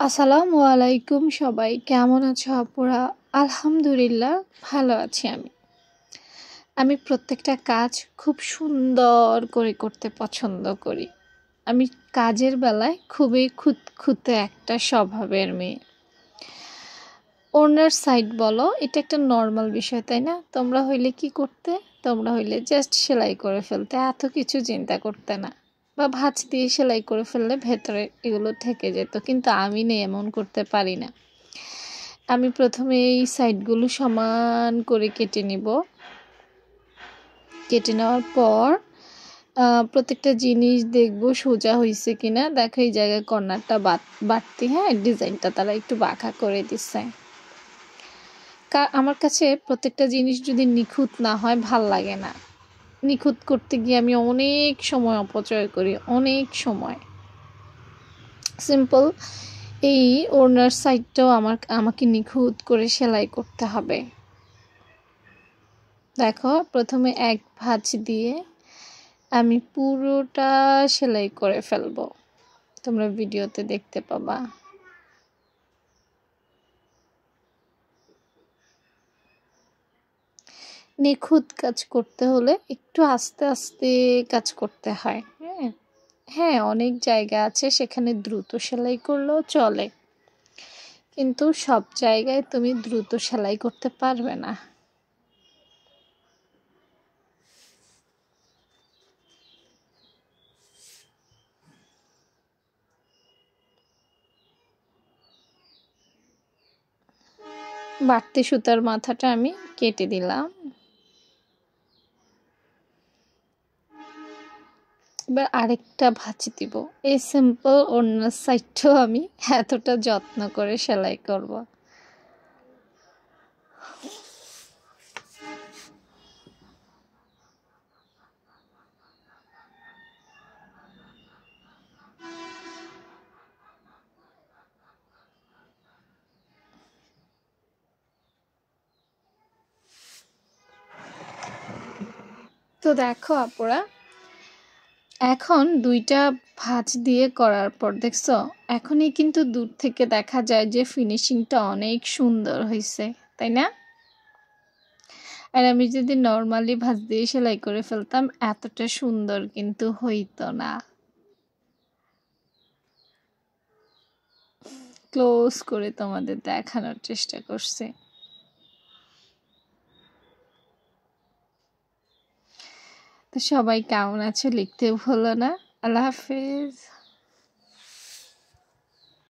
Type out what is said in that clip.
আসসালামু আলাইকুম সবাই, কেমন আছো আপুরা? আলহামদুলিল্লাহ ভালো আছি আমি প্রত্যেকটা কাজ খুব সুন্দর করে করতে পছন্দ করি। আমি কাজের বেলায় খুবই খুঁতখুঁতে একটা স্বভাবের মেয়ে। ওনার সাইড বলো, এটা একটা নর্মাল বিষয়, তাই না? তোমরা হইলে কি করতে? তোমরা হইলে জাস্ট সেলাই করে ফেলতে, এত কিছু চিন্তা করতে না, বা ভাঁজ দিয়ে সেলাই করে ফেললে ভেতরে এগুলো থেকে যেত। কিন্তু আমি নেই, এমন করতে পারি না। আমি প্রথমে এই সাইডগুলো সমান করে কেটে নিব। কেটে নেওয়ার পর প্রত্যেকটা জিনিস দেখব সোজা হয়েছে কিনা। দেখো এই জায়গায় কর্নারটা বাড়তি, হ্যাঁ, ডিজাইনটা তারা একটু বাঁকা করে দিচ্ছে। আমার কাছে প্রত্যেকটা জিনিস যদি নিখুঁত না হয় ভাল লাগে না। নিখুঁত করতে গিয়ে আমি অনেক সময় অপচয় করি, অনেক সময়। সিম্পল এই ওড়নার সাইডটাও আমাকে নিখুঁত করে সেলাই করতে হবে। দেখো প্রথমে এক ভাঁজ দিয়ে আমি পুরোটা সেলাই করে ফেলবো, তোমরা ভিডিওতে দেখতে পাবা। নিখুঁত কাজ করতে হলে একটু আস্তে আস্তে কাজ করতে হয়। হ্যাঁ, অনেক জায়গা আছে সেখানে দ্রুত সেলাই করলেও চলে, কিন্তু সব জায়গায় তুমি দ্রুত সেলাই করতে পারবে না। বাড়তি সুতার মাথাটা আমি কেটে দিলাম। এবার আরেকটা ভাঁজ দিব। এই সিম্পল ওড়নার সাইডটাও আমি এতটা যত্ন করে সেলাই করব। তো দেখো আপুরা, এখন দুইটা ভাঁজ দিয়ে করার পর দেখছো, এখনই কিন্তু দূর থেকে দেখা যায় যে ফিনিশিংটা অনেক সুন্দর হয়েছে, তাই না? আর আমি যদি নর্মালি ভাঁজ দিয়ে সেলাই করে ফেলতাম এতটা সুন্দর কিন্তু হইতো না। ক্লোজ করে তোমাদের দেখানোর চেষ্টা করছি। তো সবাই কেমন আছো লিখতে ভুলো না। আল্লাহ হাফেজ।